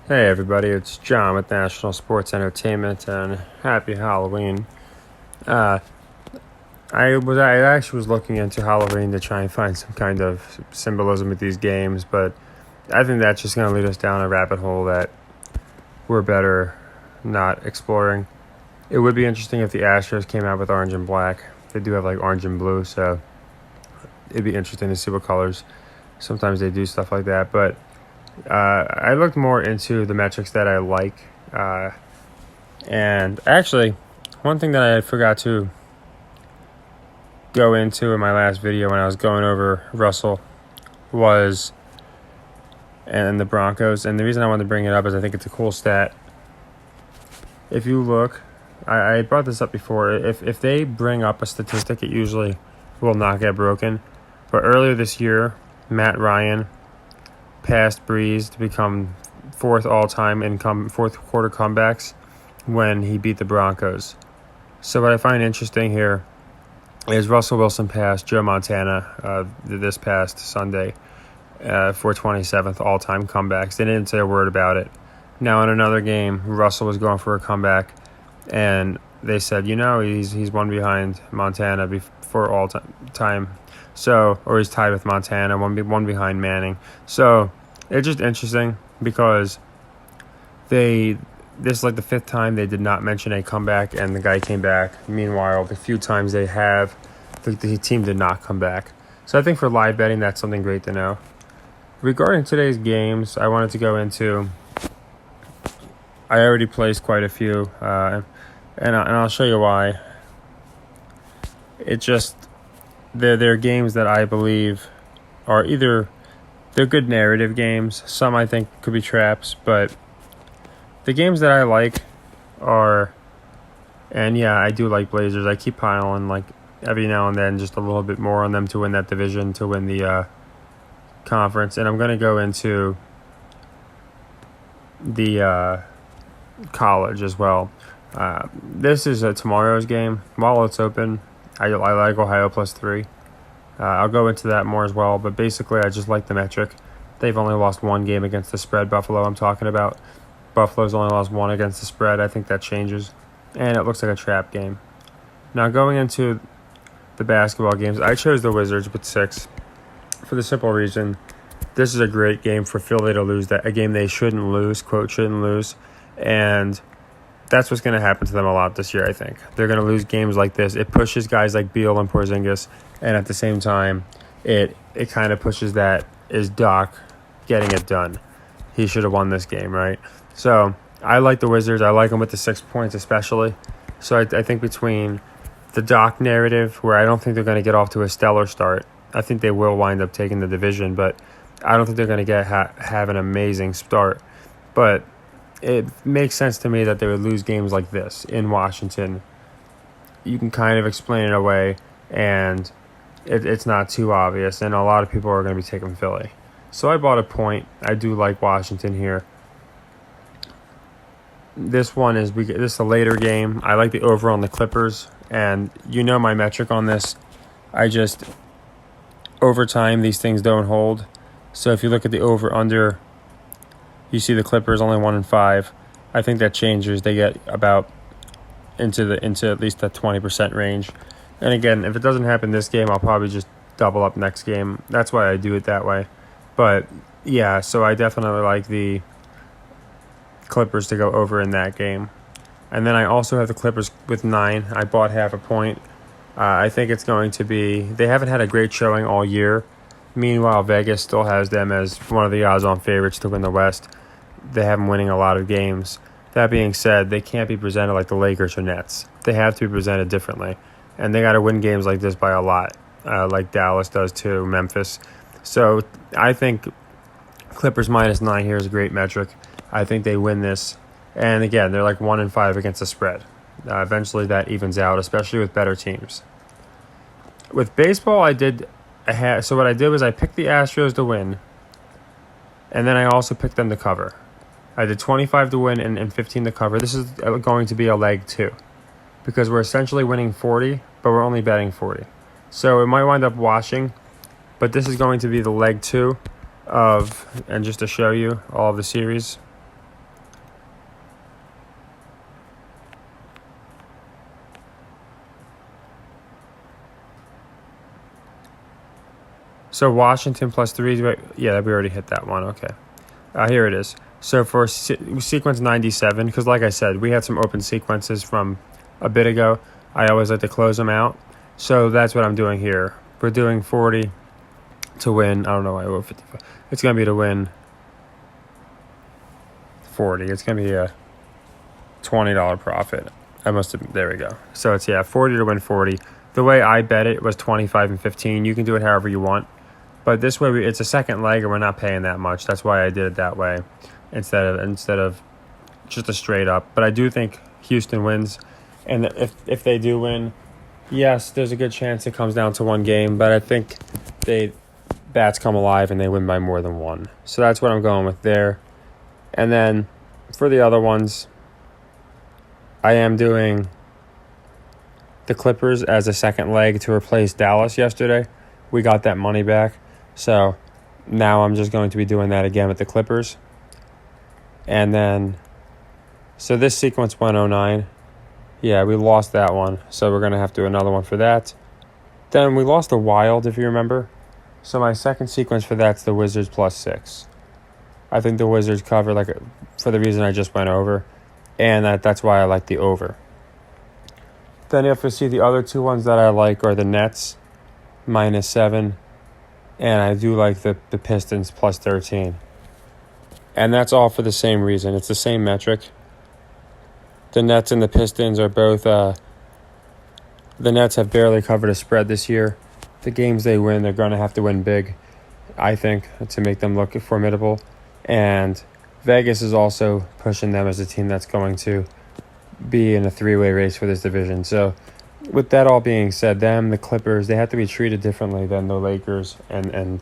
Hey everybody, it's John with National Sports Entertainment, and happy Halloween. Uh, I actually was looking into Halloween to try and find some kind of symbolism with these games, but I think that's just going to lead us down a rabbit hole that we're better not exploring. It would be interesting if the Astros came out with orange and black. They do have like orange and blue, so it'd be interesting to see what colors. Sometimes they do stuff like that, but I looked more into the metrics that I like. And actually, one thing that I forgot to go into in my last video when I was going over Russell was and the Broncos. And the reason I wanted to bring it up is I think it's a cool stat. If you look, I brought this up before. If they bring up a statistic, it usually will not get broken. But earlier this year, Matt Ryan passed Breeze to become fourth all-time in fourth quarter comebacks when he beat the Broncos. So what I find interesting here is Russell Wilson passed Joe Montana this past Sunday for 27th all-time comebacks. They didn't say a word about it. Now in another game, Russell was going for a comeback, and they said, he's one behind Montana for all time. So, or he's tied with Montana, one behind Manning. So it's just interesting because this is like the fifth time they did not mention a comeback, and the guy came back. Meanwhile, the few times they have, the team did not come back. So I think for live betting, that's something great to know. Regarding today's games, I wanted to go into. I already placed quite a few, and I'll show you why. It just they're games that I believe are either they're good narrative games. Some I think could be traps, but the games that I like are, and yeah, I do like Blazers. I keep piling like every now and then just a little bit more on them to win that division, to win the conference. And I'm going to go into the college as well. This is tomorrow's game. While it's open, I like Ohio +3. I'll go into that more as well, but basically I just like the metric. They've only lost one game against the spread, Buffalo I'm talking about. Buffalo's only lost one against the spread. I think that changes, and it looks like a trap game. Now going into the basketball games, I chose the Wizards with 6 for the simple reason this is a great game for Philly to lose, a game they shouldn't lose, quote, shouldn't lose, and that's what's going to happen to them a lot this year, I think. They're going to lose games like this. It pushes guys like Beal and Porzingis, and at the same time, it kind of pushes that, is Doc getting it done? He should have won this game, right? So I like the Wizards. I like them with the 6 points especially. So I think between the Doc narrative, where I don't think they're going to get off to a stellar start, I think they will wind up taking the division, but I don't think they're going to have an amazing start. But it makes sense to me that they would lose games like this in Washington. You can kind of explain it away, and it's not too obvious, and a lot of people are going to be taking Philly. So I bought a point. I do like Washington here. This is a later game. I like the over on the Clippers, and my metric on this. Over time, these things don't hold. So if you look at the over-under, you see the Clippers only 1-5. I think that changes. They get about into at least the 20% range. And again, if it doesn't happen this game, I'll probably just double up next game. That's why I do it that way. But yeah, so I definitely like the Clippers to go over in that game. And then I also have the Clippers with 9. I bought half a point. I think it's going to be. They haven't had a great showing all year. Meanwhile, Vegas still has them as one of the odds-on favorites to win the West. They have them winning a lot of games. That being said, they can't be presented like the Lakers or Nets. They have to be presented differently. And they got to win games like this by a lot, like Dallas does too, Memphis. So I think Clippers -9 here is a great metric. I think they win this. And again, they're like 1-5 against the spread. Eventually that evens out, especially with better teams. With baseball, so what I did was I picked the Astros to win, and then I also picked them to cover. I did 25 to win and 15 to cover. This is going to be a leg 2 because we're essentially winning 40, but we're only betting 40. So it might wind up washing, but this is going to be the leg 2 and just to show you all of the series. So Washington plus 3. Yeah, we already hit that one. Okay. Here it is. So for sequence 97, because like I said, we had some open sequences from a bit ago. I always like to close them out. So that's what I'm doing here. We're doing 40 to win. I don't know why I wrote 55. It's going to be to win 40. It's going to be a $20 profit. There we go. So it's, 40 to win 40. The way I bet it was 25 and 15. You can do it however you want. But this way, it's a second leg, and we're not paying that much. That's why I did it that way instead of just a straight up. But I do think Houston wins. And if they do win, yes, there's a good chance it comes down to one game. But I think bats come alive, and they win by more than one. So that's what I'm going with there. And then for the other ones, I am doing the Clippers as a second leg to replace Dallas yesterday. We got that money back. So now I'm just going to be doing that again with the Clippers. And then, so this sequence went 09. Yeah, we lost that one. So we're going to have to do another one for that. Then we lost the Wild, if you remember. So my second sequence for that's the Wizards plus 6. I think the Wizards cover for the reason I just went over. And that's why I like the over. Then if you see the other two ones that I like are the Nets minus 7. And I do like the Pistons plus 13. And that's all for the same reason. It's the same metric. The Nets and the Pistons are both... the Nets have barely covered a spread this year. The games they win, they're going to have to win big, I think, to make them look formidable. And Vegas is also pushing them as a team that's going to be in a three-way race for this division. So with that all being said, the Clippers, they have to be treated differently than the Lakers. And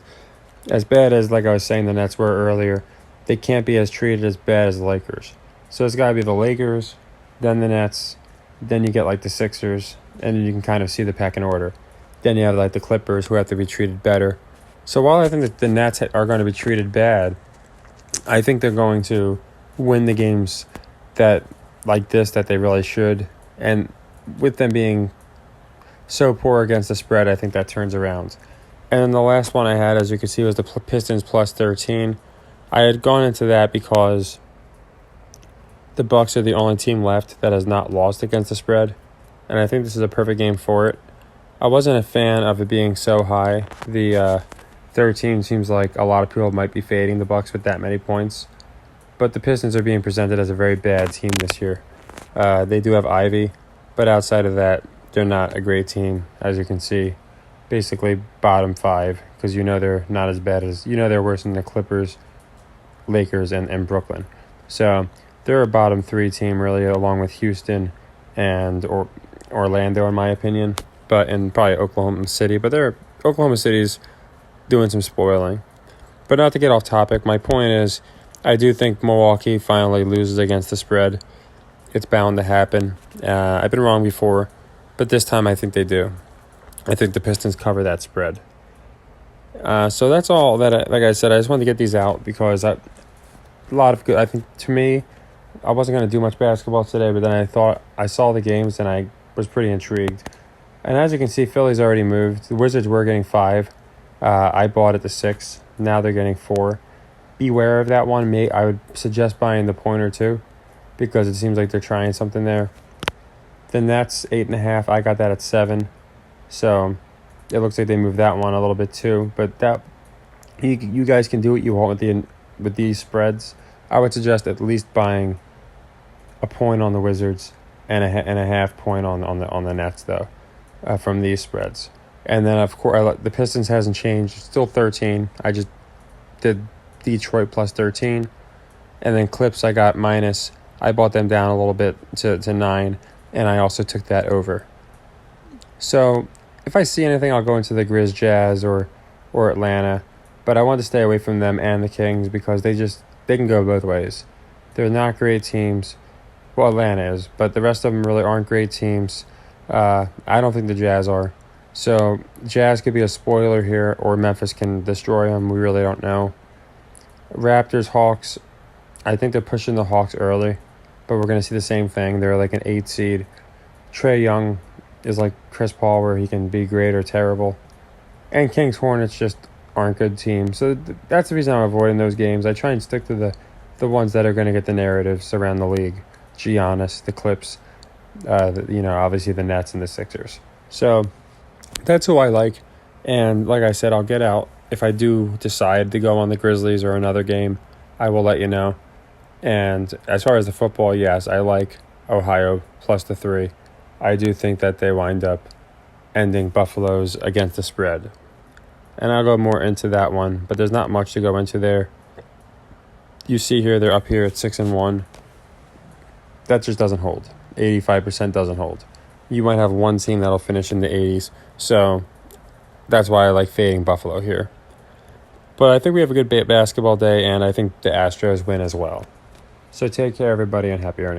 as bad as, like I was saying, the Nets were earlier, they can't be treated as bad as the Lakers. So it's got to be the Lakers, then the Nets, then you get the Sixers, and then you can kind of see the pecking order. Then you have the Clippers, who have to be treated better. So while I think that the Nets are going to be treated bad, I think they're going to win the games that they really should. And with them being so poor against the spread, I think that turns around. And then the last one I had, as you can see, was the Pistons plus 13. I had gone into that because the Bucks are the only team left that has not lost against the spread. And I think this is a perfect game for it. I wasn't a fan of it being so high. The 13 seems like a lot of people might be fading the Bucks with that many points. But the Pistons are being presented as a very bad team this year. They do have Ivy, but outside of that, they're not a great team, as you can see. Basically bottom 5, because they're not as bad as... they're worse than the Clippers, Lakers, and Brooklyn. So they're a bottom 3 team, really, along with Houston and Orlando, in my opinion. And probably Oklahoma City. But Oklahoma City's doing some spoiling. But not to get off topic, my point is, I do think Milwaukee finally loses against the spread. It's bound to happen. I've been wrong before, but this time I think they do. I think the Pistons cover that spread. So that's all that, like I said, I just wanted to get these out because a lot of good. I think to me, I wasn't going to do much basketball today, but then I saw the games and I was pretty intrigued. And as you can see, Philly's already moved. The Wizards were getting 5. I bought at the 6. Now they're getting 4. Beware of that one. I would suggest buying the point or 2 because it seems like they're trying something there. The Nets 8.5. I got that at 7. So it looks like they moved that one a little bit too. But that you guys can do what you want with these spreads. I would suggest at least buying a point on the Wizards and a half point on the Nets though. From these spreads. And then, of course, the Pistons hasn't changed. It's still 13. I just did Detroit plus 13. And then Clips I got minus. I bought them down a little bit to 9. And I also took that over. So, if I see anything, I'll go into the Grizz Jazz or Atlanta. But I want to stay away from them and the Kings because they can go both ways. They're not great teams. Well, Atlanta is. But the rest of them really aren't great teams. I don't think the Jazz are. So, Jazz could be a spoiler here, or Memphis can destroy them. We really don't know. Raptors, Hawks, I think they're pushing the Hawks early, but we're going to see the same thing. They're like an 8 seed. Trae Young is like Chris Paul, where he can be great or terrible. And Kings, Hornets, just aren't good teams. So that's the reason I'm avoiding those games. I try and stick to the ones that are going to get the narratives around the league. Giannis, the Clips, obviously the Nets and the Sixers. So that's who I like. And like I said, I'll get out. If I do decide to go on the Grizzlies or another game, I will let you know. And as far as the football, yes, I like Ohio plus the 3. I do think that they wind up ending Buffalo's against the spread. And I'll go more into that one, but there's not much to go into there. You see here, they're up here at 6-1. That just doesn't hold. 85% doesn't hold. You might have one team that'll finish in the 80s. So that's why I like fading Buffalo here. But I think we have a good basketball day, and I think the Astros win as well. So take care, everybody, and happy earnings.